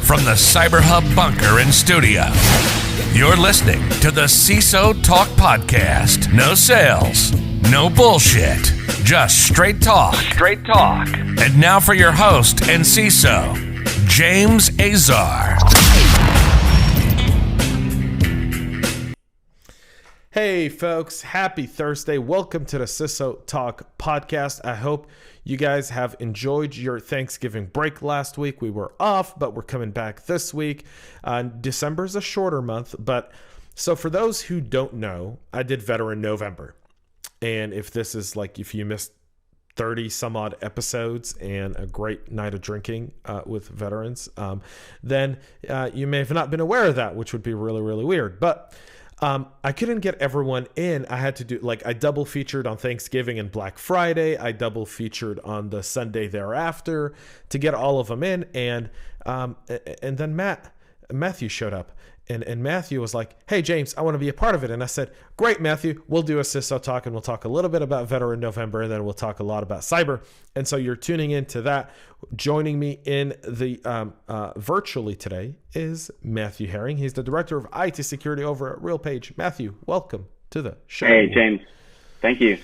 from the CyberHub bunker and studio. You're listening to the CISO Talk podcast. No sales, no bullshit, just straight talk. Straight talk. And now for your host and CISO, James Azar. Hey folks, happy Thursday. Welcome to the CISO Talk podcast. I hope you guys have enjoyed your Thanksgiving break last week. We were off, but we're coming back this week. December is a shorter month, but so for those who don't know, I did Veteran November. And if this is like, if you missed 30 some odd episodes and a great night of drinking with veterans, then you may have not been aware of that, which would be really, really weird. But I couldn't get everyone in. I had to do, like, I double featured on Thanksgiving and Black Friday. I double featured on the Sunday thereafter to get all of them in. And then Matthew showed up. And Matthew was like, hey, James, I want to be a part of it. And I said, great, Matthew, we'll do a CISO Talk and we'll talk a little bit about Veteran November and then we'll talk a lot about cyber. And so you're tuning into that. Joining me in the virtually today is Matthew Herring. He's the Director of IT Security over at RealPage. Matthew, welcome to the show. Hey, James. Thank you.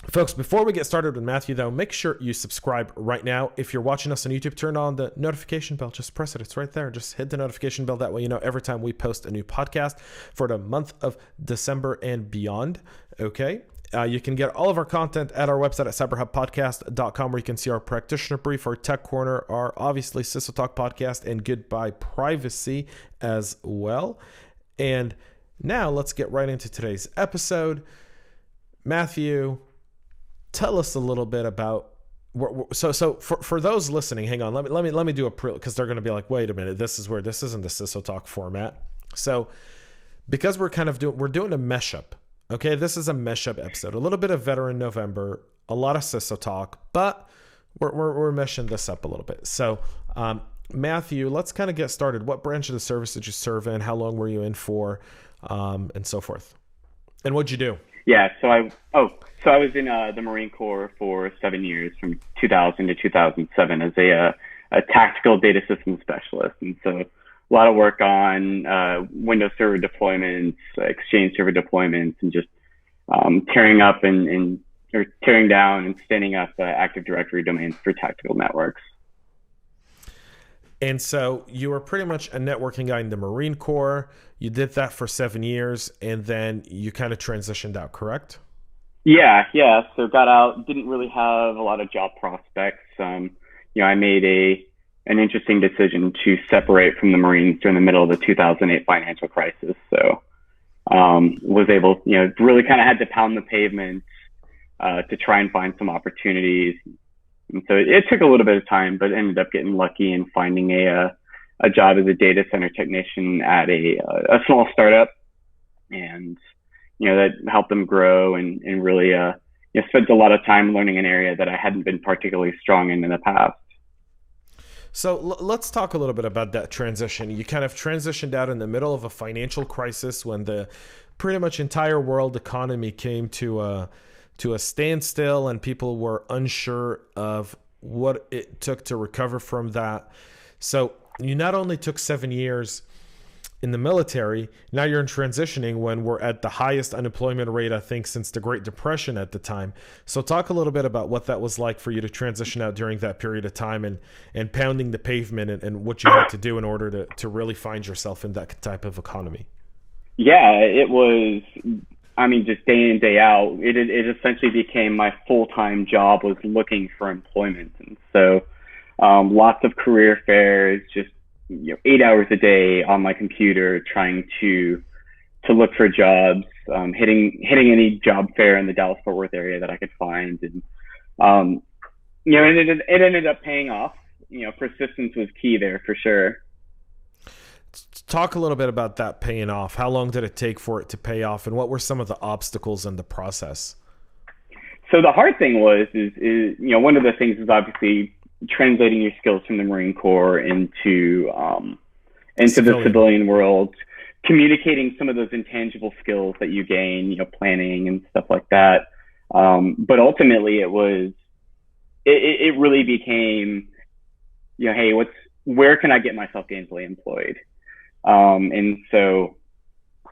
Folks, before we get started with Matthew, though, make sure you subscribe right now. If you're watching us on YouTube, turn on the notification bell. Just press it. It's right there. Just hit the notification bell. That way you know every time we post a new podcast for the month of December and beyond. Okay? You can get all of our content at our website at cyberhubpodcast.com, where you can see our practitioner brief, our tech corner, our obviously CISO Talk podcast, and Goodbye Privacy as well. And now let's get right into today's episode. Matthew, tell us a little bit about so for those listening, hang on, let me do a because they're going to be like, wait a minute, this isn't the CISO Talk format. So because we're doing a mesh up. Okay, this is a mesh up episode. A little bit of Veteran November, a lot of CISO Talk, but we're meshing this up a little bit. So Matthew, let's kind of get started. What branch of the service did you serve in? How long were you in for? And so forth. And what'd you do? Yeah, so I was in the Marine Corps for 7 years, from 2000 to 2007, as a tactical data system specialist. And so a lot of work on Windows Server deployments, Exchange Server deployments, and just tearing up or tearing down and standing up Active Directory domains for tactical networks. And so you were pretty much a networking guy in the Marine Corps. You did that for 7 years, and then you kind of transitioned out, correct? Yeah. So got out, didn't really have a lot of job prospects. I made an interesting decision to separate from the Marines during the middle of the 2008 financial crisis. So was able, really kind of had to pound the pavement to try and find some opportunities. And so it took a little bit of time, but ended up getting lucky and finding a job as a data center technician at a small startup, and that helped them grow and really spent a lot of time learning an area that I hadn't been particularly strong in the past. So let's talk a little bit about that transition. You kind of transitioned out in the middle of a financial crisis when the pretty much entire world economy came to a standstill, and people were unsure of what it took to recover from that. So you not only took 7 years in the military, now you're in transitioning when we're at the highest unemployment rate, I think, since the Great Depression at the time. So talk a little bit about what that was like for you to transition out during that period of time and pounding the pavement and what you had to do in order to really find yourself in that type of economy. Yeah, it was... just day in, day out, it essentially became my full-time job, was looking for employment. And so lots of career fairs, just 8 hours a day on my computer trying to look for jobs, hitting any job fair in the Dallas-Fort Worth area that I could find. And, it ended up paying off. Persistence was key there for sure. Talk a little bit about that paying off. How long did it take for it to pay off, and what were some of the obstacles in the process? So the hard thing was one of the things is obviously translating your skills from the Marine Corps into the civilian world, communicating some of those intangible skills that you gain, planning and stuff like that. But ultimately it really became, hey, where can I get myself gainfully employed? And so,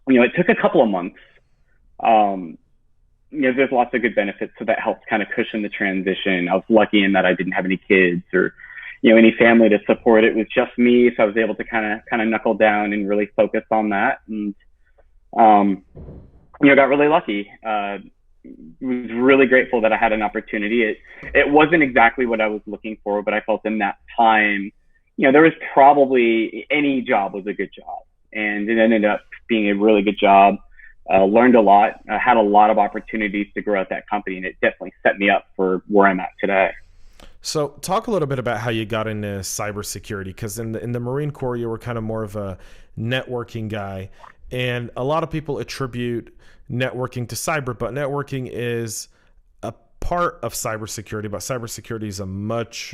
it took a couple of months. There's lots of good benefits, so that helps kind of cushion the transition. I was lucky in that I didn't have any kids or, any family to support. It was just me, so I was able to kind of knuckle down and really focus on that. And got really lucky. Was really grateful that I had an opportunity. It wasn't exactly what I was looking for, but I felt in that time, there was probably any job was a good job, and it ended up being a really good job. Learned a lot. I had a lot of opportunities to grow at that company, and it definitely set me up for where I'm at today. So talk a little bit about how you got into cybersecurity, because in the Marine Corps, you were kind of more of a networking guy, and a lot of people attribute networking to cyber, but networking is a part of cybersecurity, but cybersecurity is a much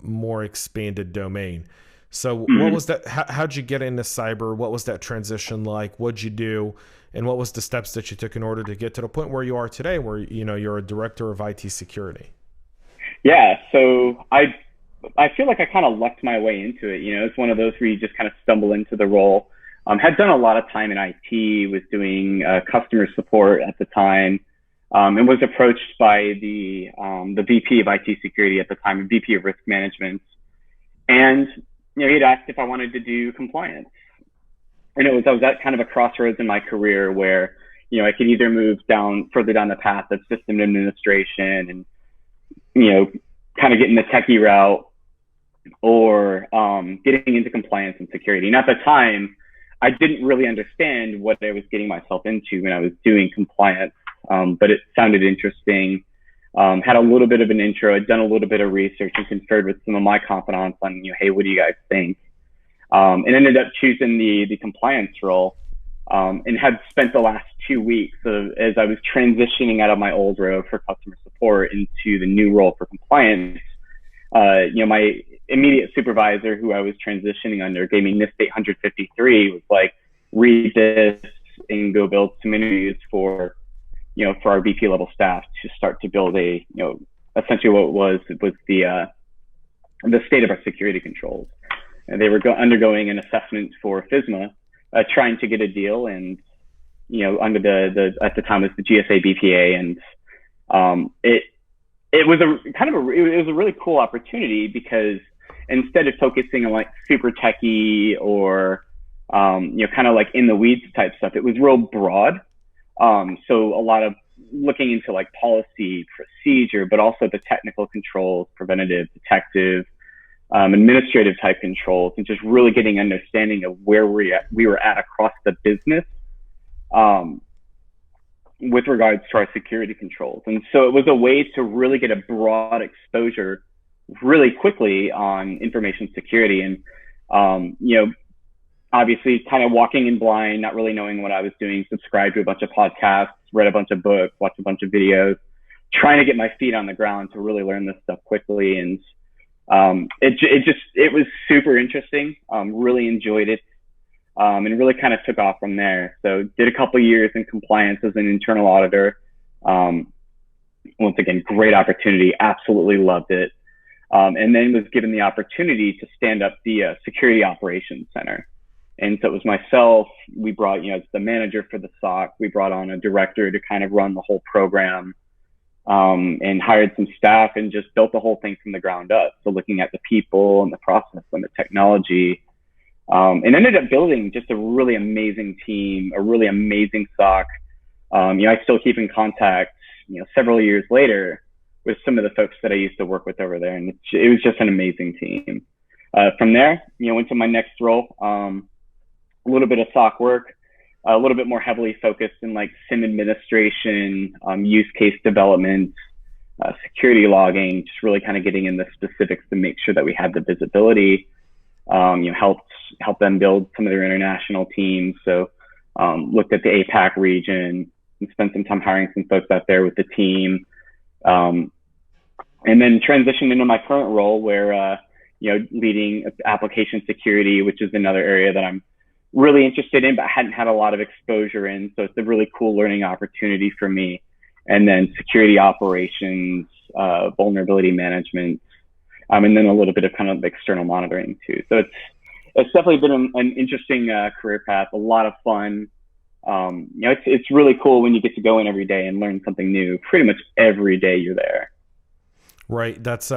more expanded domain. So what was that? How'd you get into cyber? What was that transition like? What'd you do? And what was the steps that you took in order to get to the point where you are today, where, you're a director of IT security? Yeah. So I feel like I kind of lucked my way into it. It's one of those where you just kind of stumble into the role. Had done a lot of time in IT, was doing customer support at the time, and was approached by the VP of IT security at the time, VP of risk management. And, he'd asked if I wanted to do compliance. And I was at kind of a crossroads in my career where, I could either move further down the path of system administration and, kind of getting the techie route, or getting into compliance and security. And at the time, I didn't really understand what I was getting myself into when I was doing compliance, but it sounded interesting. Had a little bit of an intro, I'd done a little bit of research and conferred with some of my confidants on, hey, what do you guys think? And ended up choosing the compliance role, and had spent the last 2 weeks as I was transitioning out of my old role for customer support into the new role for compliance. My immediate supervisor, who I was transitioning under, gave me NIST 853, was like, read this and go build some interviews for our VP level staff to start to build essentially what was the state of our security controls. And they were undergoing an assessment for FISMA, trying to get a deal, and under the at the time was the GSA BPA, and it was a really cool opportunity, because instead of focusing on like super techie or kind of like in the weeds type stuff, it was real broad. So a lot of looking into like policy, procedure, but also the technical controls, preventative, detective, administrative type controls, and just really getting understanding of where we were at across the business with regards to our security controls. And so it was a way to really get a broad exposure really quickly on information security. And, obviously kind of walking in blind, not really knowing what I was doing, subscribed to a bunch of podcasts, read a bunch of books, watched a bunch of videos, trying to get my feet on the ground to really learn this stuff quickly. And it was super interesting. Really enjoyed it, and really kind of took off from there. So did a couple of years in compliance as an internal auditor. Once again, great opportunity. Absolutely loved it. And then was given the opportunity to stand up the Security Operations Center. And so it was myself. We brought, as the manager for the SOC, we brought on a director to kind of run the whole program. And hired some staff and just built the whole thing from the ground up. So looking at the people and the process and the technology, and ended up building just a really amazing team, a really amazing SOC. I still keep in contact, several years later with some of the folks that I used to work with over there. And it was just an amazing team. From there, went to my next role, a little bit of SOC work, a little bit more heavily focused in like SIM administration, use case development, security logging, just really kind of getting in the specifics to make sure that we had the visibility, helped them build some of their international teams. So looked at the APAC region and spent some time hiring some folks out there with the team. And then transitioned into my current role where, leading application security, which is another area that I'm really interested in, but hadn't had a lot of exposure in. So it's a really cool learning opportunity for me. And then security operations, vulnerability management, and then a little bit of kind of external monitoring too. So it's definitely been an interesting career path, a lot of fun. It's really cool when you get to go in every day and learn something new. Pretty much every day you're there. Right. That's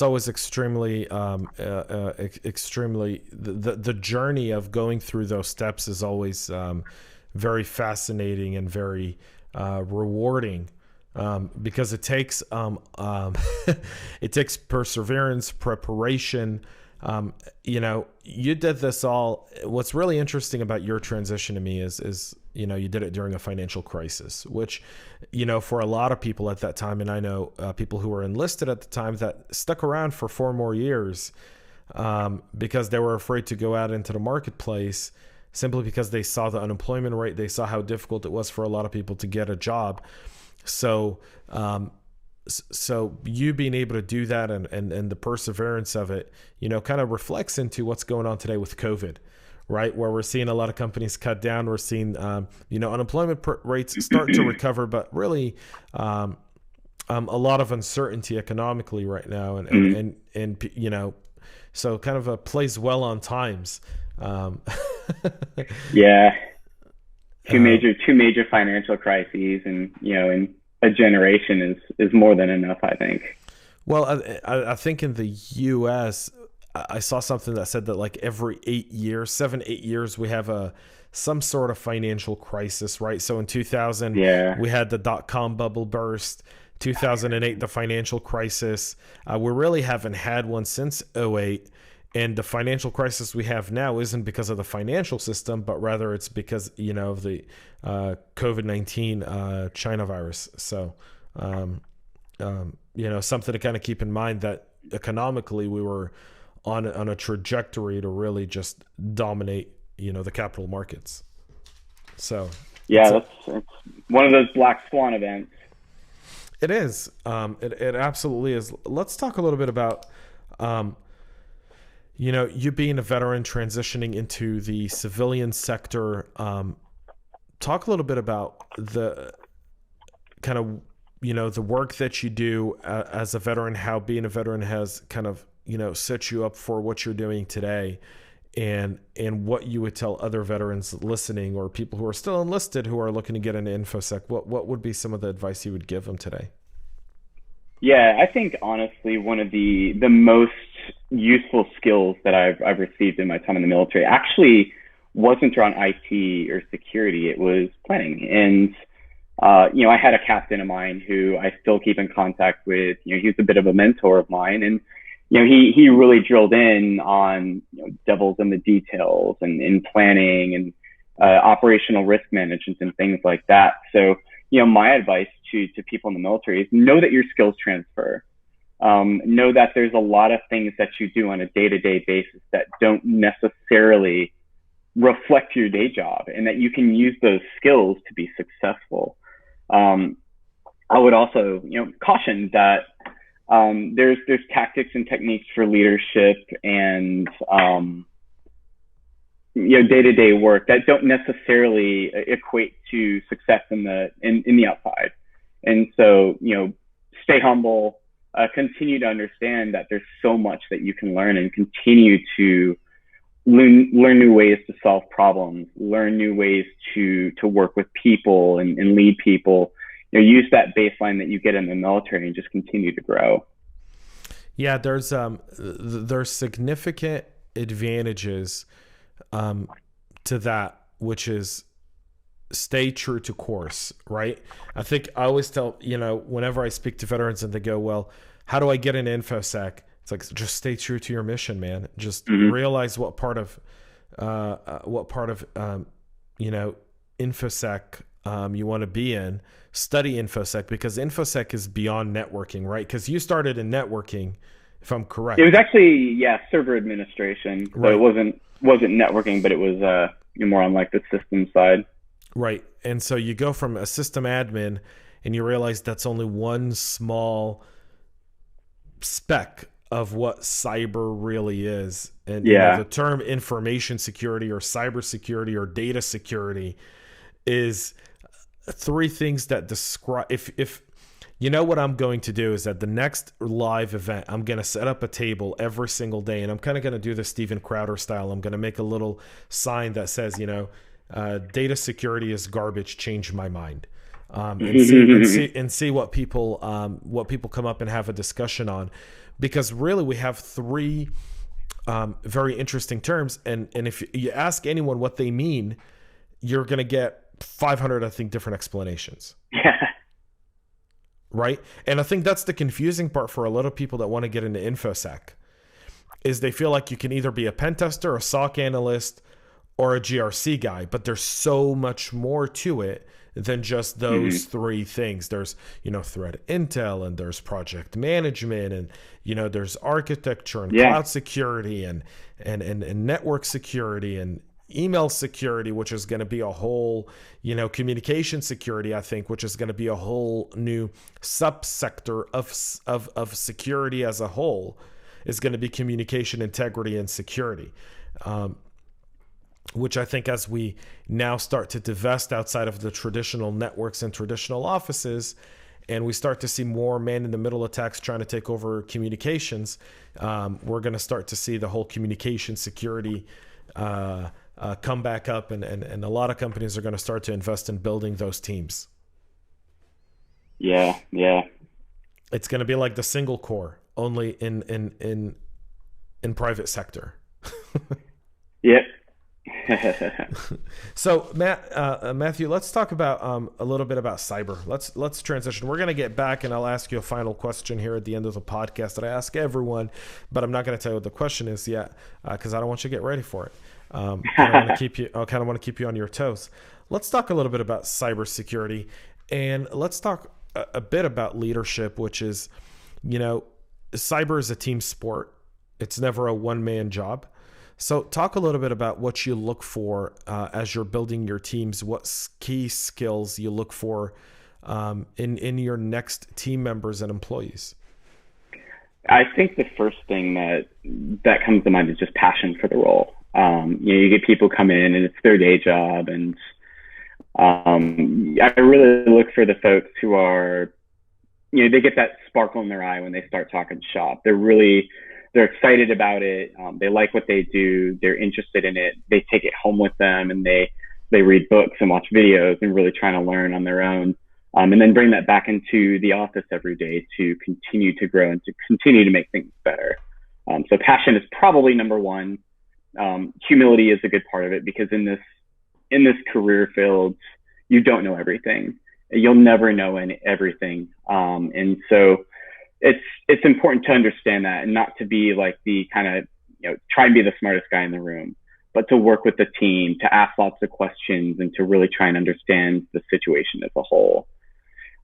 always extremely extremely the journey of going through those steps is always very fascinating and very rewarding. Because it takes it takes perseverance, preparation. You did this all. What's really interesting about your transition to me is you did it during a financial crisis, which for a lot of people at that time, and I know people who were enlisted at the time that stuck around for 4 more years because they were afraid to go out into the marketplace simply because they saw the unemployment rate, they saw how difficult it was for a lot of people to get a job. So you being able to do that and the perseverance of it, kind of reflects into what's going on today with COVID, right? Where we're seeing a lot of companies cut down. We're seeing, unemployment rates start to recover, but really a lot of uncertainty economically right now. And so kind of plays well on times. Yeah. Two major financial crises, and in a generation is more than enough, I think. Well, I think in the U.S., I saw something that said that like every 8 years, we have some sort of financial crisis, right? So in 2000, we had the .com bubble burst. 2008, the financial crisis. We really haven't had one since '08. And the financial crisis we have now isn't because of the financial system, but rather it's because, of the COVID-19 China virus. So, something to kind of keep in mind that economically we were on a trajectory to really just dominate, the capital markets. So, it's one of those black swan events. It is. It absolutely is. Let's talk a little bit about you being a veteran transitioning into the civilian sector. Talk a little bit about the kind of, the work that you do as a veteran, how being a veteran has kind of, set you up for what you're doing today, and what you would tell other veterans listening or people who are still enlisted who are looking to get into InfoSec. What would be some of the advice you would give them today? Yeah, I think honestly, one of the most useful skills that I've received in my time in the military actually wasn't around IT or security. It was planning. And, I had a captain of mine who I still keep in contact with. He was a bit of a mentor of mine. And, he really drilled in on devils in the details and in planning and operational risk management and things like that. So, my advice to people in the military is know that your skills transfer. Know that there's a lot of things that you do on a day-to-day basis that don't necessarily reflect your day job, and that you can use those skills to be successful. I would also, caution that there's tactics and techniques for leadership and day-to-day work that don't necessarily equate to success in the outside. And so, stay humble, continue to understand that there's so much that you can learn, and continue to learn new ways to solve problems, learn new ways to work with people and lead people. Use that baseline that you get in the military and just continue to grow. Yeah, there's significant advantages to that, which is stay true to course, right? I think I always tell, whenever I speak to veterans and they go, well, how do I get into InfoSec? It's like, just stay true to your mission, man. Just realize what part of InfoSec you want to be in. Study InfoSec, because InfoSec is beyond networking, right? Because you started in networking, if I'm correct. It was actually, server administration. So it wasn't networking, but it was more on like the system side. Right. And so you go from a system admin and you realize that's only one small speck of what cyber really is. And the term information security or cybersecurity or data security is 3 things that describe, if You know what I'm going to do is at the next live event, I'm going to set up a table every single day, and I'm kind of going to do the Steven Crowder style. I'm going to make a little sign that says, data security is garbage, change my mind. And see what people come up and have a discussion on, because really we have three very interesting terms, and if you ask anyone what they mean, you're going to get 500, I think, different explanations. Yeah. Right? And I think that's the confusing part for a lot of people that want to get into InfoSec, is they feel like you can either be a pen tester, a SOC analyst, or a GRC guy, but there's so much more to it than just those three things. There's, threat intel, and there's project management, and, there's architecture and cloud security and network security and email security, which is going to be a whole, communication security, I think, which is going to be a whole new subsector of security as a whole, is going to be communication integrity and security. Which I think, as we now start to divest outside of the traditional networks and traditional offices, and we start to see more man-in-the-middle attacks trying to take over communications, we're going to start to see the whole communication security come back up, and a lot of companies are going to start to invest in building those teams. Yeah. It's going to be like the single core, only in private sector. Yep. So Matthew, let's talk about a little bit about cyber. Let's transition. We're going to get back, and I'll ask you a final question here at the end of the podcast that I ask everyone, but I'm not going to tell you what the question is yet, because I don't want you to get ready for it. I kind of want to keep you on your toes. Let's talk a little bit about cybersecurity, and let's talk a bit about leadership, which is, cyber is a team sport. It's never a one-man job. So talk a little bit about what you look for as you're building your teams, what key skills you look for in your next team members and employees. I think the first thing that comes to mind is just passion for the role. You get people come in and it's their day job, and I really look for the folks who are, they get that sparkle in their eye when they start talking shop. They're excited about it. They like what they do. They're interested in it. They take it home with them, and they read books and watch videos and really trying to learn on their own. And then bring that back into the office every day to continue to grow and to continue to make things better. So passion is probably number one. Humility is a good part of it, because in this career field, you don't know everything. You'll never know everything. And so it's important to understand that, and not to be like the kind of, try and be the smartest guy in the room, but to work with the team, to ask lots of questions, and to really try and understand the situation as a whole.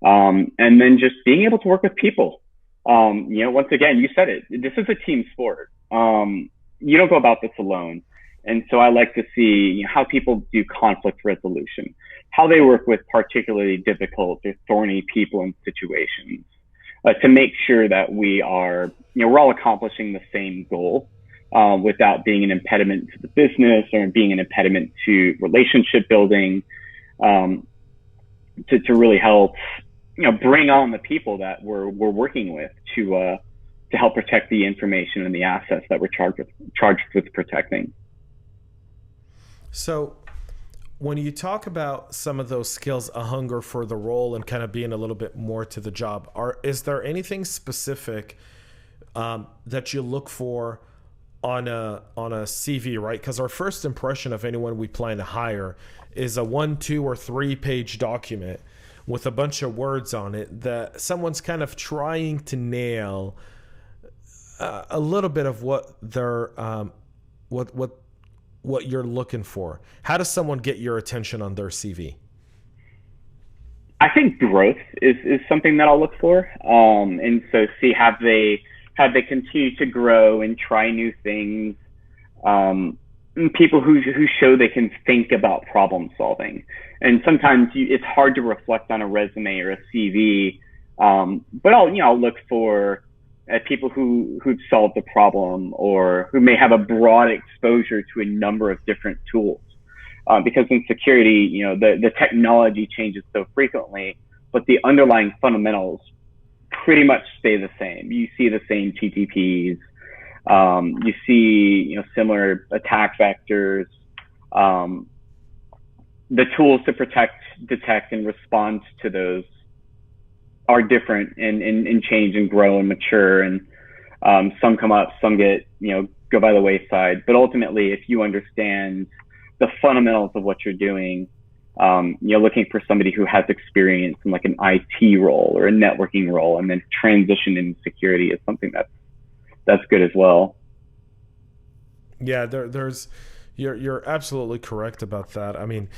And then just being able to work with people. Once again, you said it, this is a team sport. You don't go about this alone. And so I like to see how people do conflict resolution, how they work with particularly difficult or thorny people and situations, to make sure that we're all accomplishing the same goal, without being an impediment to the business or being an impediment to relationship building, to really help, bring on the people that we're working with to help protect the information and the assets that we're charged with protecting. So when you talk about some of those skills, a hunger for the role and kind of being a little bit more to the job, is there anything specific that you look for on a CV, right? Because our first impression of anyone we plan to hire is a 1, 2, or 3 page document with a bunch of words on it that someone's kind of trying to nail a little bit of what they're what you're looking for. How does someone get your attention on their CV? I think growth is something that I'll look for. And so see, have they continued to grow and try new things? People who show they can think about problem solving. And sometimes it's hard to reflect on a resume or a CV. But I'll look for people who've solved a problem, or who may have a broad exposure to a number of different tools. Because in security, the technology changes so frequently, but the underlying fundamentals pretty much stay the same. You see the same TTPs. You see, similar attack vectors. The tools to protect, detect, and respond to those are different and change and grow and mature. And some come up, some get, go by the wayside. But ultimately, if you understand the fundamentals of what you're doing, looking for somebody who has experience in like an IT role or a networking role, and then transition into security is something that's good as well. Yeah, you're absolutely correct about that. I mean,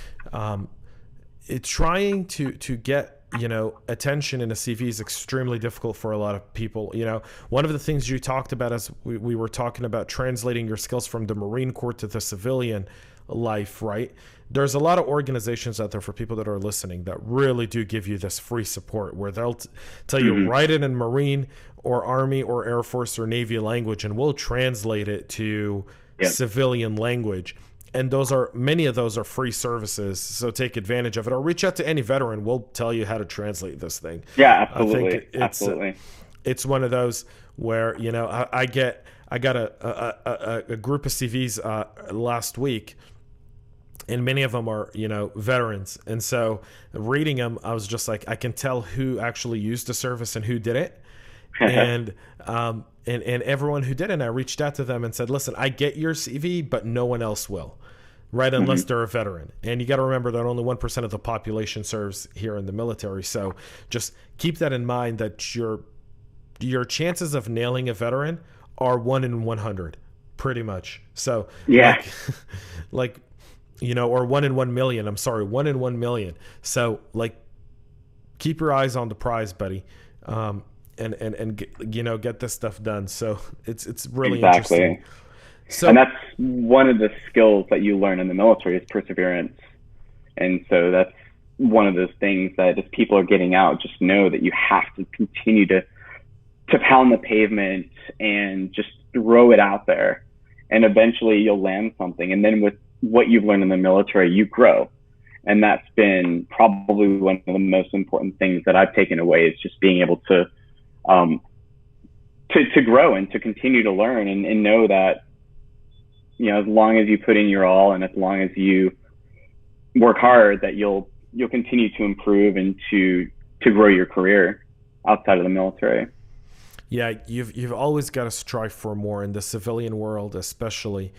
it's trying to get attention in a CV is extremely difficult for a lot of people. One of the things you talked about as we were talking about translating your skills from the Marine Corps to the civilian life, right? There's a lot of organizations out there, for people that are listening, that really do give you this free support where they'll tell you, write it in Marine or Army or Air Force or Navy language, and we'll translate it to civilian language. And many of those are free services, so take advantage of it, or reach out to any veteran. We'll tell you how to translate this thing. Yeah, absolutely. I think Absolutely. It's one of those where I got a group of CVs last week, and many of them are veterans, and so reading them, I was just like, I can tell who actually used the service and who didn't. And everyone who didn't, I reached out to them and said, listen, I get your CV, but no one else will, right? Unless they're a veteran. And you got to remember that only 1% of the population serves here in the military. So just keep that in mind, that your chances of nailing a veteran are 1 in 100, pretty much. So or 1 in 1 million. I'm sorry, 1 in 1 million. So keep your eyes on the prize, buddy. And get this stuff done. So it's really interesting. So, and that's one of the skills that you learn in the military is perseverance. And so that's one of those things that as people are getting out, just know that you have to continue to pound the pavement and just throw it out there. And eventually you'll land something. And then with what you've learned in the military, you grow. And that's been probably one of the most important things that I've taken away, is just being able to grow and to continue to learn and know that, as long as you put in your all and as long as you work hard, that you'll continue to improve and to grow your career outside of the military. Yeah, you've always got to strive for more in the civilian world, especially.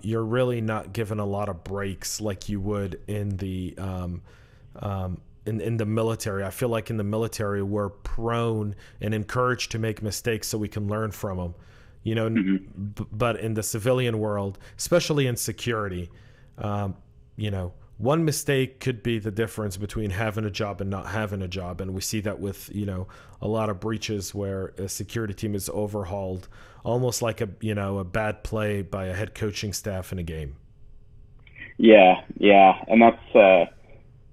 You're really not given a lot of breaks like you would in the in the military. I feel like in the military, we're prone and encouraged to make mistakes so we can learn from them, but in the civilian world, especially in security, one mistake could be the difference between having a job and not having a job. And we see that with, a lot of breaches where a security team is overhauled, almost like a bad play by a head coaching staff in a game. Yeah. And that's,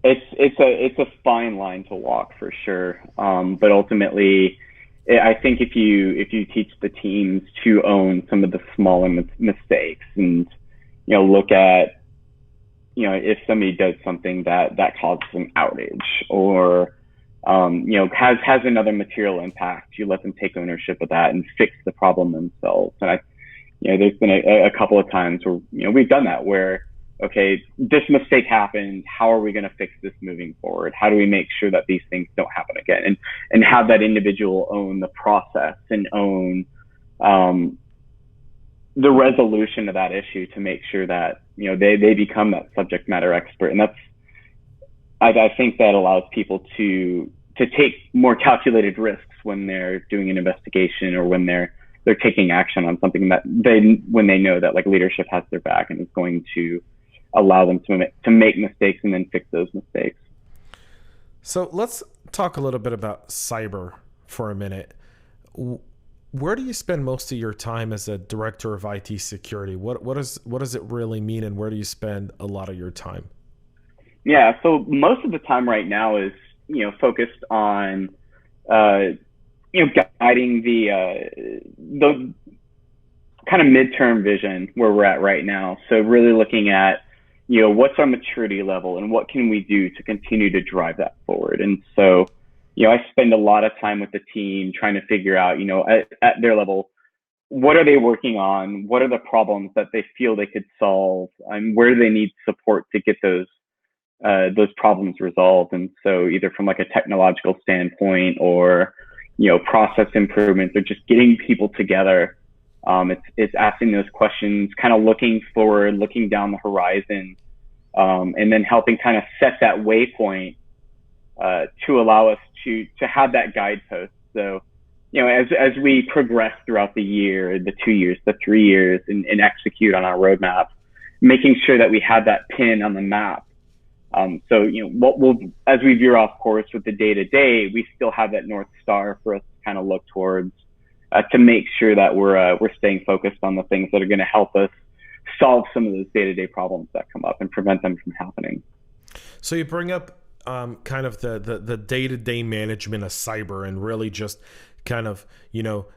it's a fine line to walk for sure. But ultimately, I think if you teach the teams to own some of the smaller mistakes and, look at, if somebody does something that causes an outage or, has another material impact, you let them take ownership of that and fix the problem themselves. And there's been a couple of times where, we've done that where, okay, this mistake happened. How are we going to fix this moving forward? How do we make sure that these things don't happen again? And have that individual own the process and own the resolution of that issue to make sure that, they become that subject matter expert. And I think that allows people to take more calculated risks when they're doing an investigation or when they're taking action on something that when they know that leadership has their back and is going to allow them to make mistakes and then fix those mistakes. So let's talk a little bit about cyber for a minute. Where do you spend most of your time as a director of IT security? What does it really mean, and where do you spend a lot of your time? Yeah, so most of the time right now is focused on guiding the kind of midterm vision where we're at right now. So really looking at what's our maturity level and what can we do to continue to drive that forward. And so I spend a lot of time with the team trying to figure out, at their level, what are they working on? What are the problems that they feel they could solve? And where do they need support to get those problems resolved? And so either from like a technological standpoint or, process improvements, or just getting people together. It's asking those questions, kind of looking forward, looking down the horizon, and then helping kind of set that waypoint to allow us to have that guidepost. So, as we progress throughout the year, the 2 years, the 3 years, and execute on our roadmap, making sure that we have that pin on the map. So, as we veer off course with the day-to-day, we still have that North Star for us to kind of look towards, to make sure that we're staying focused on the things that are going to help us solve some of those day-to-day problems that come up and prevent them from happening. So you bring up kind of the day-to-day management of cyber, and really just kind of,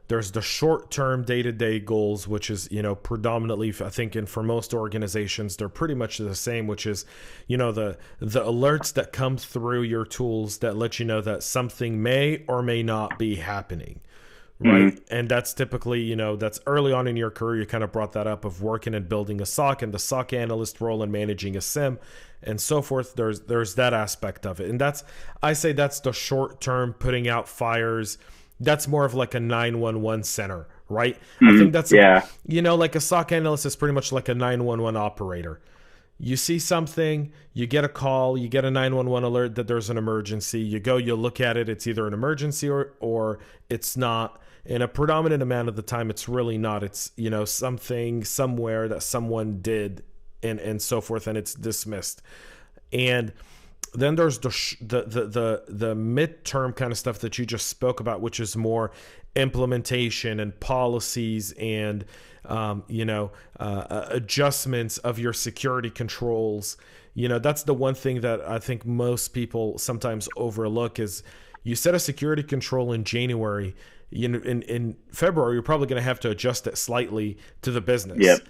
there's the short-term day-to-day goals, which is, predominantly, I think, and for most organizations, they're pretty much the same, which is, the alerts that come through your tools that let you know that something may or may not be happening. Right. Mm-hmm. And that's typically, that's early on in your career, you kind of brought that up, of working and building a SOC and the SOC analyst role and managing a SIM and so forth. There's that aspect of it. And I say that's the short term, putting out fires. That's more of like a 911 center, right? Mm-hmm. I think that's, like a SOC analyst is pretty much like a 911 operator. You see something, you get a call, you get a 911 alert that there's an emergency. You go, you look at it. It's either an emergency or it's not. And a predominant amount of the time, it's really not. It's, something somewhere that someone did and so forth, and it's dismissed. And then there's the midterm kind of stuff that you just spoke about, which is more implementation and policies and adjustments of your security controls. That's the one thing that I think most people sometimes overlook is you set a security control in January. In February, you're probably going to have to adjust it slightly to the business. Yep.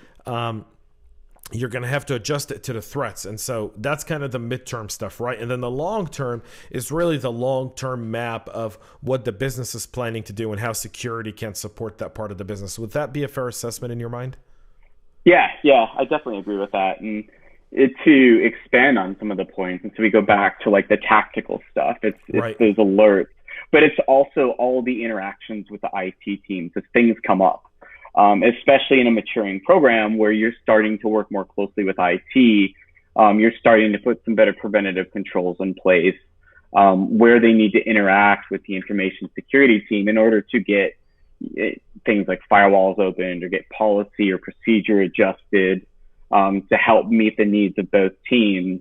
You're going to have to adjust it to the threats. And so that's kind of the midterm stuff, right? And then the long term is really the long-term map of what the business is planning to do and how security can support that part of the business. Would that be a fair assessment in your mind? Yeah, I definitely agree with that. And to expand on some of the points, and so we go back to like the tactical stuff, it's right. Those alerts, but it's also all the interactions with the IT teams as things come up. Especially in a maturing program where you're starting to work more closely with IT, you're starting to put some better preventative controls in place, where they need to interact with the information security team in order to get things like firewalls opened or get policy or procedure adjusted, to help meet the needs of both teams,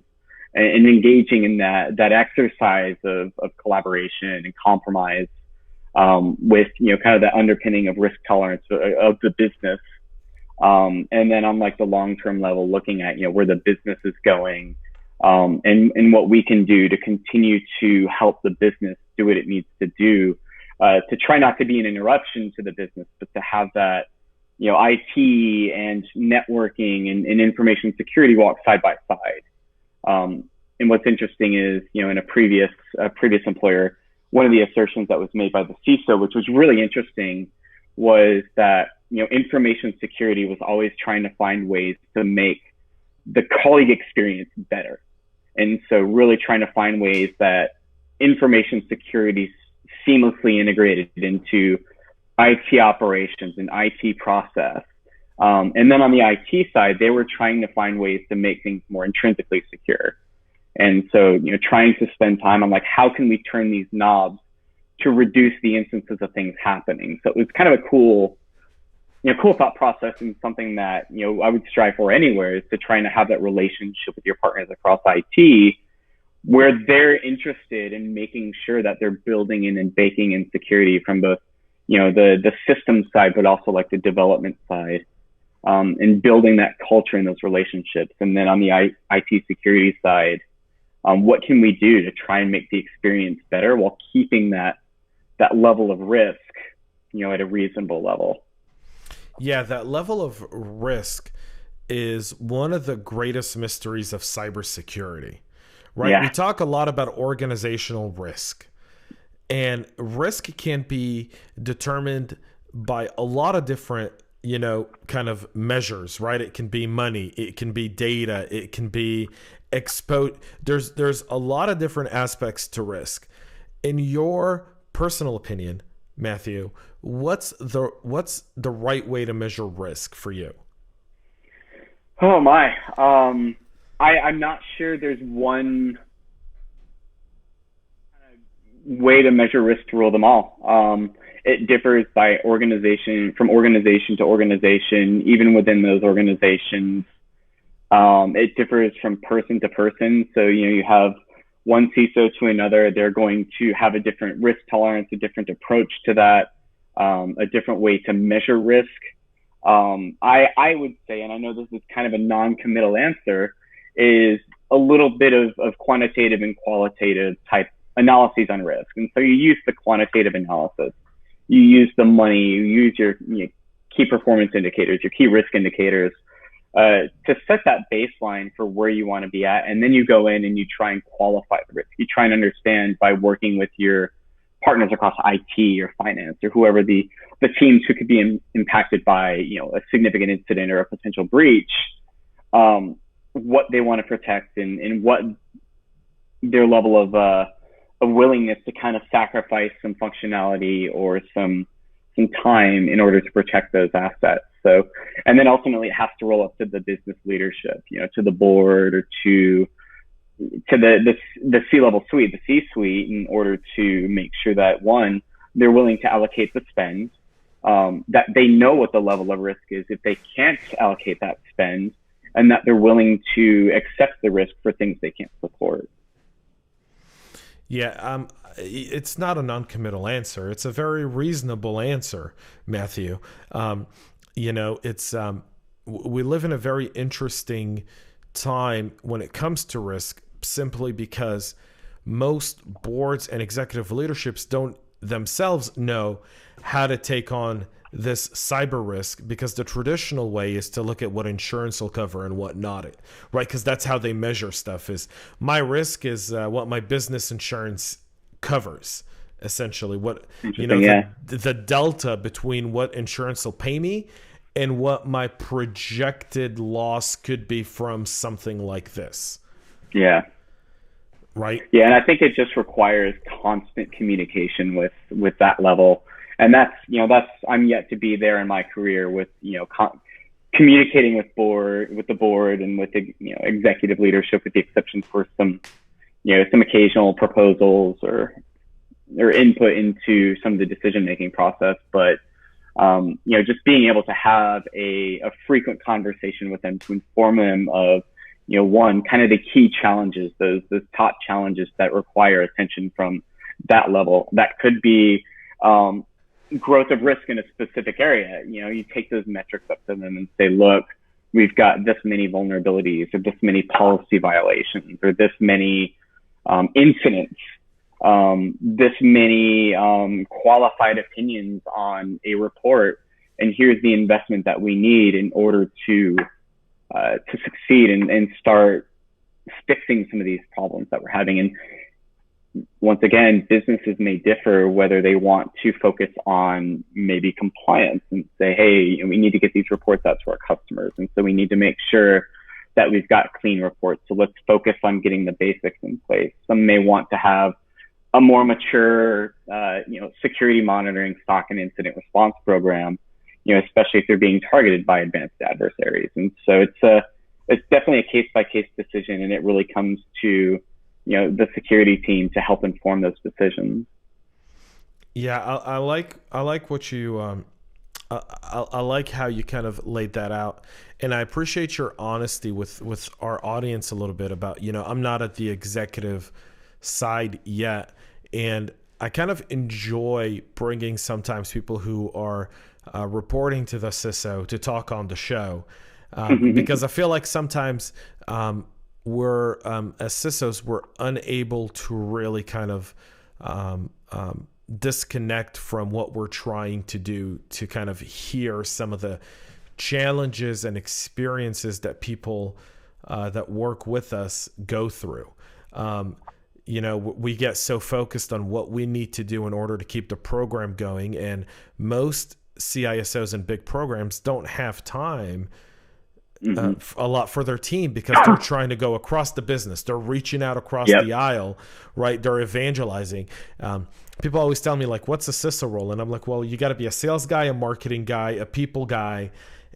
and engaging in that exercise of collaboration and compromise. With, kind of the underpinning of risk tolerance of the business. And then on like the long-term level, looking at, where the business is going, and what we can do to continue to help the business do what it needs to do, to try not to be an interruption to the business, but to have that, IT and networking and information security walk side by side. And what's interesting is, in a previous employer, one of the assertions that was made by the CISO, which was really interesting, was that, information security was always trying to find ways to make the colleague experience better. And so really trying to find ways that information security seamlessly integrated into IT operations and IT process. And then on the IT side, they were trying to find ways to make things more intrinsically secure. And so, trying to spend time on like, how can we turn these knobs to reduce the instances of things happening? So it was kind of a cool thought process, and something that, I would strive for anywhere, is to try and have that relationship with your partners across IT, where they're interested in making sure that they're building in and baking in security from both, the system side, but also like the development side, and building that culture in those relationships. And then on the IT security side, what can we do to try and make the experience better while keeping that level of risk, at a reasonable level? Yeah, that level of risk is one of the greatest mysteries of cybersecurity, right? Yeah. We talk a lot about organizational risk, And risk can be determined by a lot of different, kind of measures, right? It can be money, it can be data, it can be exposed. There's a lot of different aspects to risk. In your personal opinion, Matthew, what's the right way to measure risk for you? Oh my, I'm not sure there's one way to measure risk to rule them all. It differs by organization, from organization to organization, even within those organizations. It differs from person to person. So, you have one CISO to another, they're going to have a different risk tolerance, a different approach to that, a different way to measure risk. I would say, and I know this is kind of a non-committal answer, is a little bit of quantitative and qualitative type analyses on risk. And so you use the quantitative analysis, you use the money, you use your key performance indicators, your key risk indicators, to set that baseline for where you want to be at. And then you go in and you try and qualify the risk. You try and understand by working with your partners across IT or finance or whoever the teams who could be impacted by, a significant incident or a potential breach, what they want to protect and what their level of willingness to kind of sacrifice some functionality or some time in order to protect those assets. So, and then ultimately it has to roll up to the business leadership, to the board or to the C-level suite, the C-suite, in order to make sure that, one, they're willing to allocate the spend, that they know what the level of risk is if they can't allocate that spend, and that they're willing to accept the risk for things they can't support. Yeah, it's not a non-committal answer. It's a very reasonable answer, Matthew. It's we live in a very interesting time when it comes to risk, simply because most boards and executive leaderships don't themselves know how to take on this cyber risk, because the traditional way is to look at what insurance will cover and what not, right? Because that's how they measure stuff. Is my risk is what my business insurance covers, essentially. What the delta between what insurance will pay me and what my projected loss could be from something like this. Yeah. Right. Yeah, and I think it just requires constant communication with that level. And that's I'm yet to be there in my career with, communicating with the board and with the, executive leadership, with the exception for some occasional proposals or input into some of the decision-making process. But, just being able to have a frequent conversation with them to inform them of, one, kind of the key challenges, those top challenges that require attention from that level. That could be, growth of risk in a specific area. You take those metrics up to them and say, look, we've got this many vulnerabilities or this many policy violations or this many incidents, this many qualified opinions on a report. And here's the investment that we need in order to succeed and start fixing some of these problems that we're having. And once again, businesses may differ whether they want to focus on maybe compliance and say, hey, we need to get these reports out to our customers. And so we need to make sure that we've got clean reports. So let's focus on getting the basics in place. Some may want to have a more mature, security monitoring, SOC and incident response program, especially if they're being targeted by advanced adversaries. And so it's definitely a case-by-case decision, and it really comes to the security team to help inform those decisions. Yeah, I like what you I like how you kind of laid that out, and I appreciate your honesty with our audience a little bit about, I'm not at the executive side yet, and I kind of enjoy bringing sometimes people who are reporting to the CISO to talk on the show, because I feel like sometimes we're as CISOs, we're unable to really kind of disconnect from what we're trying to do to kind of hear some of the challenges and experiences that people that work with us go through. we get so focused on what we need to do in order to keep the program going. And most CISOs and big programs don't have time a lot for their team because they're trying to go across the business. They're reaching out across the aisle, right? They're evangelizing. People always tell me, like, what's a CISO role? And I'm like, well, you got to be a sales guy, a marketing guy, a people guy,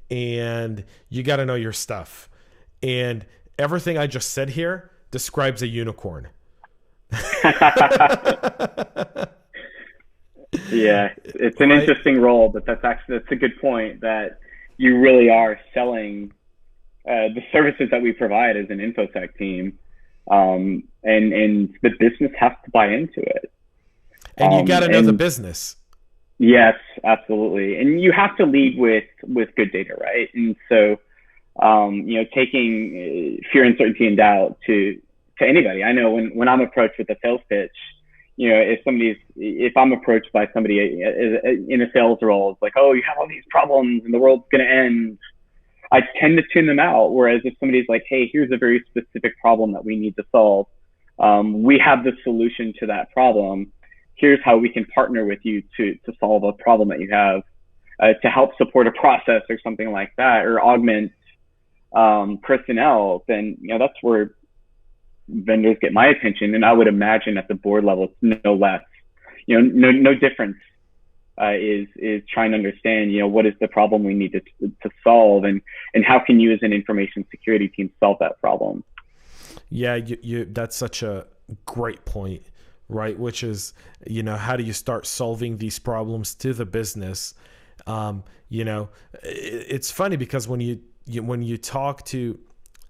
and you got to know your stuff. And everything I just said here describes a unicorn. Yeah, it's an interesting role, but that's a good point, that you really are selling the services that we provide as an InfoSec team, and the business has to buy into it. And you got to know the business. Yes, absolutely. And you have to lead with good data, right? And so, taking fear, uncertainty, and doubt to anybody. I know when I'm approached with a sales pitch, if I'm approached by somebody in a sales role, it's like, oh, you have all these problems and the world's going to end, I tend to tune them out. Whereas if somebody's like, hey, here's a very specific problem that we need to solve. We have the solution to that problem. Here's how we can partner with you to solve a problem that you have, to help support a process or something like that, or augment personnel, then, that's where vendors get my attention. And I would imagine at the board level, it's no less, no difference, is trying to understand, what is the problem we need to solve, and how can you as an information security team solve that problem? Yeah, that's such a great point, right? Which is, how do you start solving these problems to the business? It's funny because when you talk to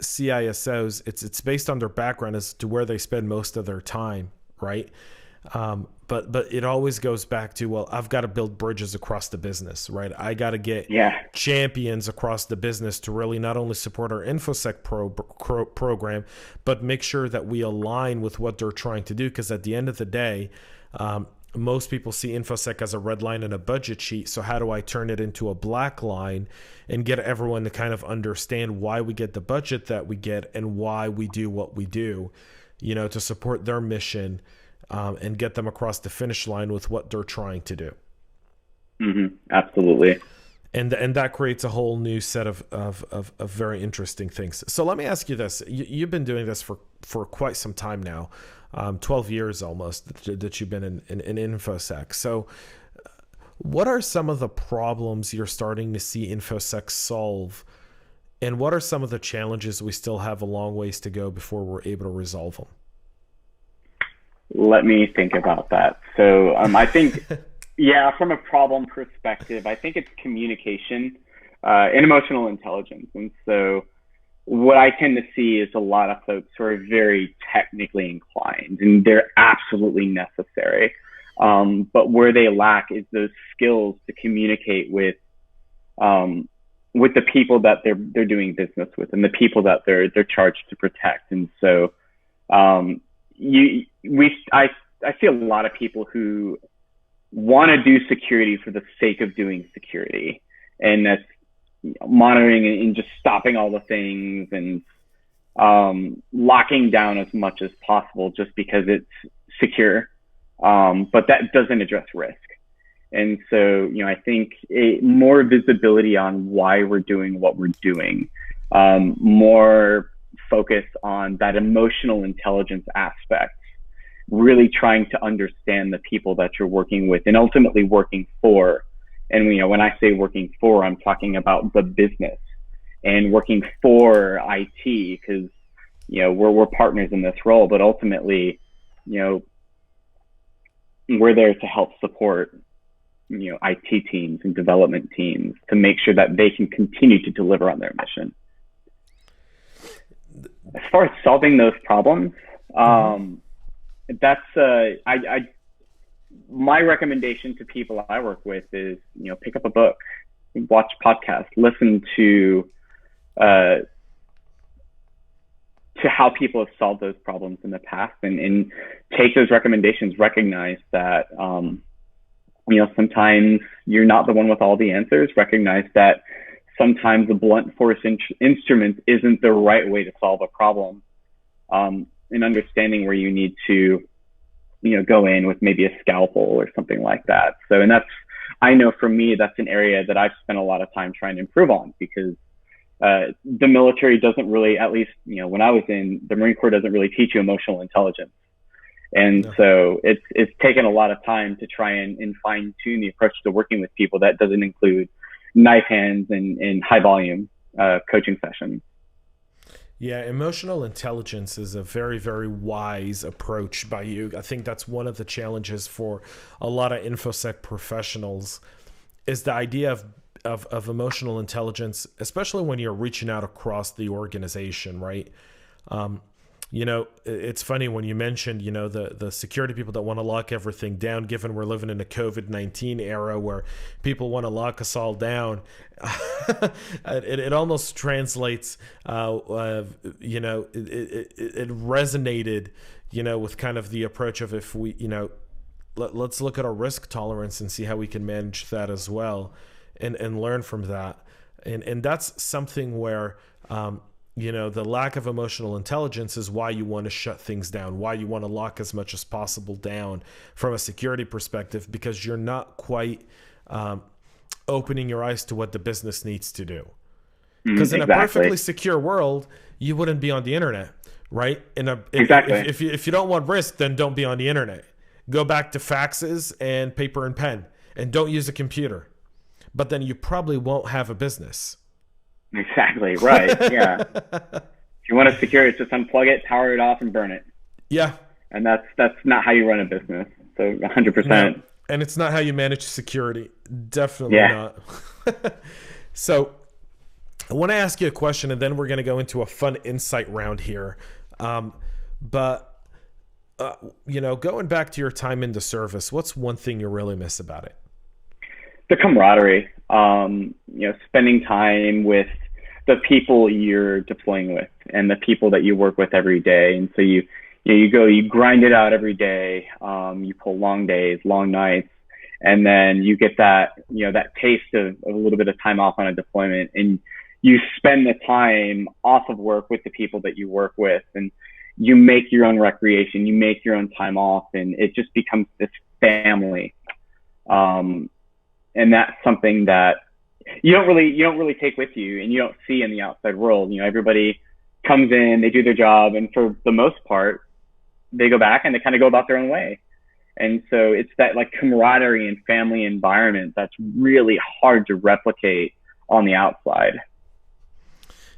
CISOs, it's based on their background as to where they spend most of their time, right? But it always goes back to, well, I've got to build bridges across the business, right? I got to get champions across the business to really not only support our InfoSec program, but make sure that we align with what they're trying to do. Because at the end of the day, most people see InfoSec as a red line in a budget sheet. So how do I turn it into a black line and get everyone to kind of understand why we get the budget that we get and why we do what we do, to support their mission, and get them across the finish line with what they're trying to do. Absolutely. And that creates a whole new set of very interesting things. So let me ask you this. You've been doing this for quite some time now, 12 years almost that you've been in InfoSec. So what are some of the problems you're starting to see InfoSec solve? And what are some of the challenges we still have a long ways to go before we're able to resolve them? Let me think about that. So I think, from a problem perspective, I think it's communication and emotional intelligence. And so what I tend to see is a lot of folks who are very technically inclined, and they're absolutely necessary. But where they lack is those skills to communicate with the people that they're doing business with, and the people that they're charged to protect. And so I see a lot of people who want to do security for the sake of doing security, and that's monitoring and just stopping all the things and locking down as much as possible just because it's secure. But that doesn't address risk. And so, I think more visibility on why we're doing what we're doing, more focus on that emotional intelligence aspect, really trying to understand the people that you're working with and ultimately working for. And, when I say working for, I'm talking about the business and working for IT, because, we're partners in this role, but ultimately, we're there to help support, IT teams and development teams to make sure that they can continue to deliver on their mission. As far as solving those problems, that's my recommendation to people I work with is, pick up a book, watch podcasts, listen to how people have solved those problems in the past, and take those recommendations. Recognize that, sometimes you're not the one with all the answers. Recognize that sometimes the blunt force instrument isn't the right way to solve a problem. an understanding where you need to, go in with maybe a scalpel or something like that. So, and I know for me, that's an area that I've spent a lot of time trying to improve on, because the military doesn't really, at least, when I was in the Marine Corps, doesn't really teach you emotional intelligence. And so it's taken a lot of time to try and fine tune the approach to working with people that doesn't include knife hands and high volume coaching sessions. Yeah, emotional intelligence is a very, very wise approach by you. I think that's one of the challenges for a lot of InfoSec professionals, is the idea of emotional intelligence, especially when you're reaching out across the organization, right? It's funny when you mentioned, the security people that want to lock everything down, given we're living in a COVID-19 era where people want to lock us all down. It almost translates, it resonated, with kind of the approach of, if we, let's look at our risk tolerance and see how we can manage that as well, and learn from that. And that's something where, the lack of emotional intelligence is why you want to shut things down, why you want to lock as much as possible down from a security perspective, because you're not quite opening your eyes to what the business needs to do. Because in a perfectly secure world, you wouldn't be on the internet, right? If you don't want risk, then don't be on the internet. Go back to faxes and paper and pen, and don't use a computer. But then you probably won't have a business. Exactly, right. Yeah. If you want to secure it, just unplug it, power it off, and burn it. Yeah. And that's not how you run a business. So 100%. No. And it's not how you manage security. Definitely not. So I want to ask you a question, and then we're going to go into a fun insight round here. Going back to your time in the service, what's one thing you really miss about it? The camaraderie, spending time with the people you're deploying with and the people that you work with every day. And so you grind it out every day. You pull long days, long nights, and then you get that taste of a little bit of time off on a deployment, and you spend the time off of work with the people that you work with, and you make your own recreation, you make your own time off, and it just becomes this family. And that's something that you don't really take with you, and you don't see in the outside world. Everybody comes in, they do their job, and for the most part, they go back and they kind of go about their own way. And so it's that like camaraderie and family environment that's really hard to replicate on the outside.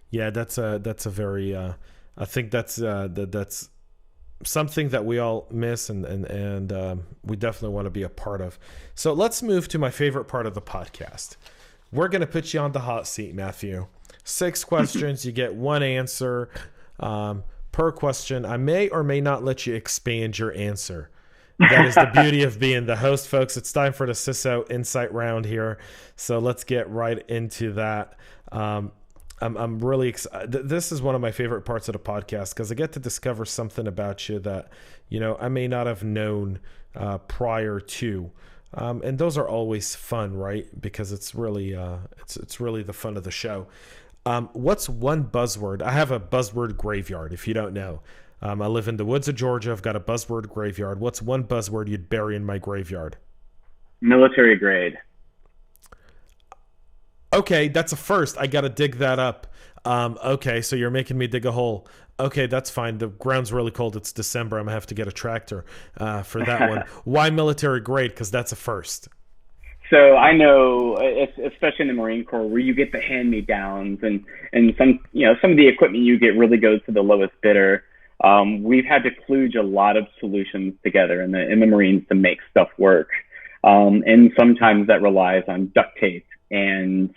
Yeah, that's a very I think that's something that we all miss, and we definitely want to be a part of. So let's move to my favorite part of the podcast. We're going to put you on the hot seat, Matthew. 6 questions. You get 1 answer per question. I may or may not let you expand your answer. That is the beauty of being the host, folks. It's time for the CISO Insight Round here. So let's get right into that. I'm really excited. This is one of my favorite parts of the podcast, because I get to discover something about you that, I may not have known prior to. And those are always fun, right? Because it's really it's really the fun of the show. What's one buzzword? I have a buzzword graveyard, if you don't know. I live in the woods of Georgia. I've got a buzzword graveyard. What's one buzzword you'd bury in my graveyard? Military grade. Okay, that's a first. I got to dig that up. Okay, so you're making me dig a hole. Okay, that's fine. The ground's really cold. It's December. I'm going to have to get a tractor for that one. Why military grade? Because that's a first. So I know, especially in the Marine Corps, where you get the hand-me-downs, and some of the equipment you get really goes to the lowest bidder. We've had to kludge a lot of solutions together in the Marines to make stuff work. And sometimes that relies on duct tape and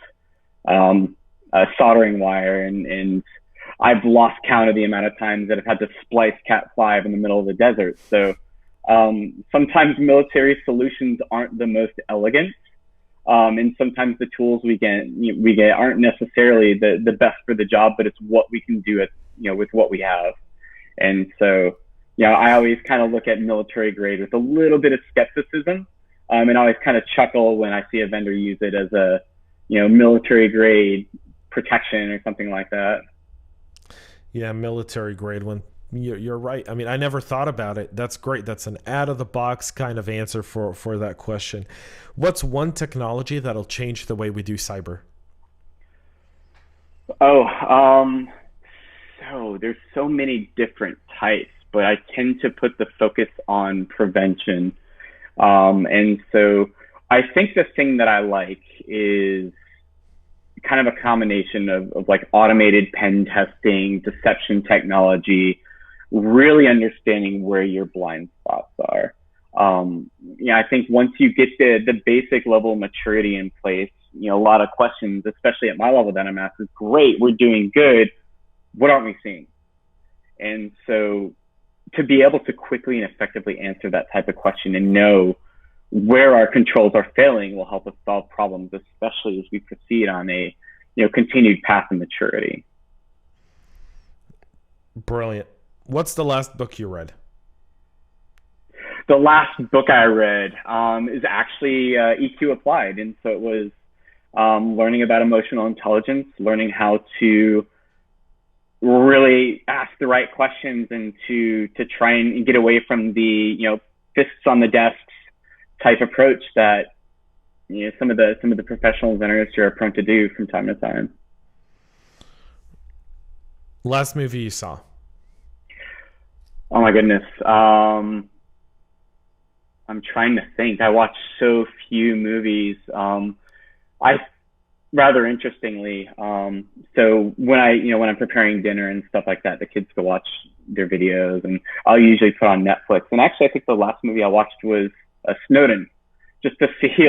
soldering wire, and I've lost count of the amount of times that I've had to splice Cat5 in the middle of the desert. So sometimes military solutions aren't the most elegant, and sometimes the tools we get aren't necessarily the best for the job, but it's what we can do with what we have. And so I always kind of look at military grade with a little bit of skepticism, and I always kind of chuckle when I see a vendor use it as a military grade protection or something like that. Yeah, military grade. When you're right. I mean, I never thought about it. That's great. That's an out of the box kind of answer for that question. What's one technology that'll change the way we do cyber? So there's so many different types, but I tend to put the focus on prevention. And so I think the thing that I like is kind of a combination of like automated pen testing, deception technology, really understanding where your blind spots are. I think once you get the basic level of maturity in place, a lot of questions, especially at my level that I'm asked, is great, we're doing good. What aren't we seeing? And so to be able to quickly and effectively answer that type of question and know where our controls are failing will help us solve problems, especially as we proceed on a continued path of maturity. Brilliant. What's the last book you read? The last book I read is actually EQ Applied. And so it was learning about emotional intelligence, learning how to really ask the right questions and to try and get away from the, fists on the desks type approach that some of the professionals in our industry are prone to do from time to time. Last movie you saw? Oh my goodness. I'm trying to think. I watch so few movies. Rather interestingly, so when I'm preparing dinner and stuff like that, the kids go watch their videos, and I'll usually put on Netflix. And actually, I think the last movie I watched was Snowden, just to see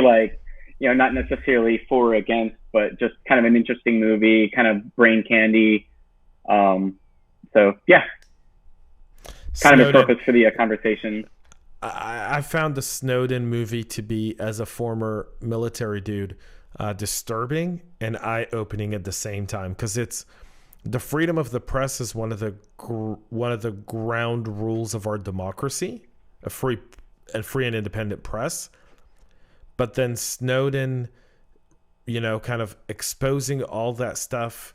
not necessarily for or against, but just kind of an interesting movie, kind of brain candy. So yeah, kind of a purpose for the conversation. I found the Snowden movie to be, as a former military dude, disturbing and eye-opening at the same time, because it's the freedom of the press is one of the ground rules of our democracy, a free and independent press. But then Snowden, kind of exposing all that stuff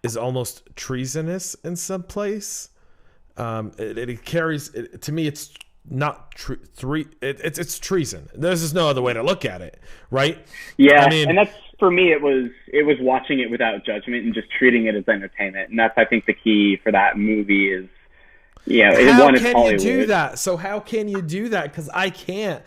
is almost treasonous in some place. It carries to me. It's not it's treason. There's just no other way to look at it, right? Yeah, and that's, for me, it was watching it without judgment and just treating it as entertainment. And that's, I think, the key for that movie is, how can you do that? So how can you do that? Because I can't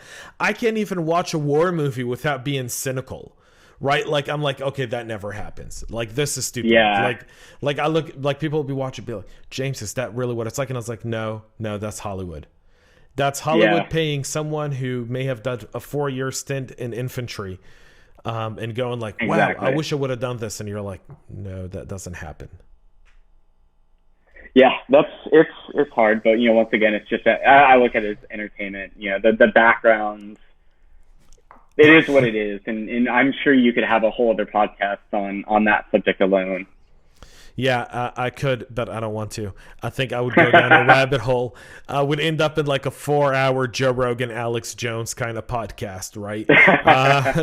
even watch a war movie without being cynical, right? Like, I'm like, okay, that never happens. Like, this is stupid. Yeah. Like I look, like, people will be watching, be like, James, is that really what it's like? And I was like, no, that's Hollywood. That's Hollywood paying someone who may have done a 4-year stint in infantry, and going like, wow, exactly. I wish I would have done this. And you're like, no, that doesn't happen. Yeah, it's hard, but once again, it's just I look at it as entertainment. The backgrounds, it is what it is, and I'm sure you could have a whole other podcast on that subject alone. Yeah, I could, but I don't want to. I think I would go down a rabbit hole. I would end up in like a 4-hour Joe Rogan, Alex Jones kind of podcast, right?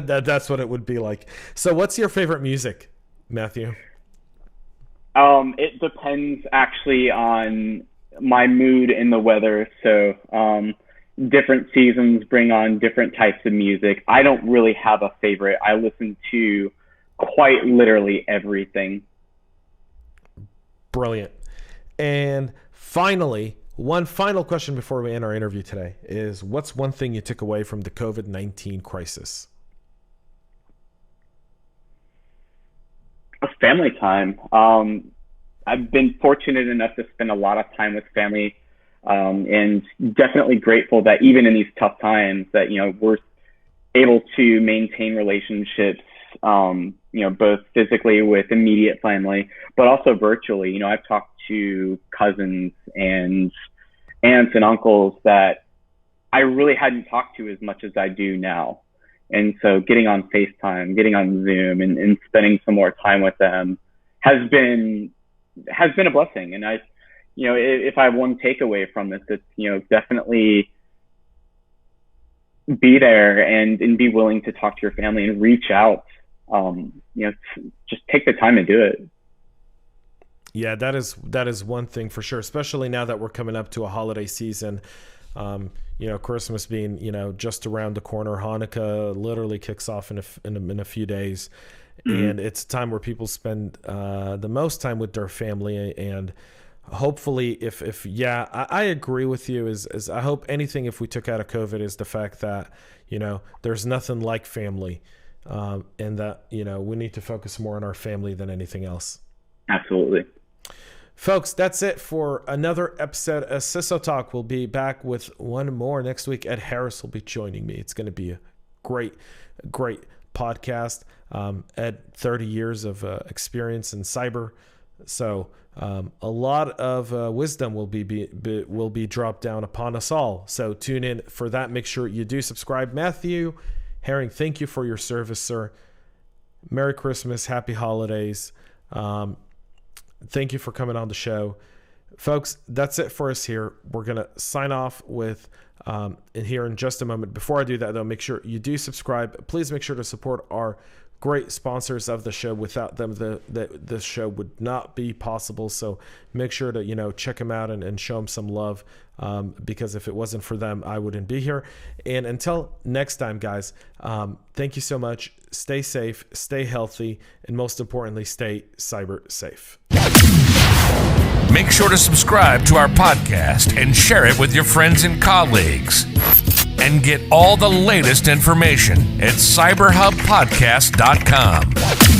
That's what it would be like. So what's your favorite music, Matthew? It depends actually on my mood and the weather. So different seasons bring on different types of music. I don't really have a favorite. I listen to quite literally everything. Brilliant. And finally, one final question before we end our interview today is, what's one thing you took away from the COVID-19 crisis? Family time. I've been fortunate enough to spend a lot of time with family, and definitely grateful that even in these tough times that, we're able to maintain relationships, both physically with immediate family, but also virtually. I've talked to cousins and aunts and uncles that I really hadn't talked to as much as I do now. And so getting on FaceTime, getting on Zoom and spending some more time with them has been a blessing. And if I have one takeaway from this, it's, definitely be there and be willing to talk to your family and reach out. Just take the time to do it. Yeah, that is one thing for sure, especially now that we're coming up to a holiday season. Christmas being, just around the corner. Hanukkah literally kicks off in a few days. And it's a time where people spend the most time with their family. And hopefully I agree with you is I hope anything, if we took out of COVID, is the fact that, there's nothing like family, and that, we need to focus more on our family than anything else. Absolutely. Folks, that's it for another episode of CISO Talk. We'll be back with one more next week. Ed Harris will be joining me. It's going to be a great podcast. Ed, 30 years of experience in cyber. So a lot of wisdom will be dropped down upon us all. So tune in for that. Make sure you do subscribe. Matthew Herring, thank you for your service, sir. Merry Christmas. Happy holidays. Thank you for coming on the show. Folks, that's it for us here. We're going to sign off with here in just a moment. Before I do that, though, make sure you do subscribe. Please make sure to support our great sponsors of the show. Without them, the show would not be possible. So make sure to, check them out and show them some love, because if it wasn't for them, I wouldn't be here. And until next time, guys, thank you so much. Stay safe, stay healthy, and most importantly, stay cyber safe. Make sure to subscribe to our podcast and share it with your friends and colleagues. And get all the latest information at cyberhubpodcast.com.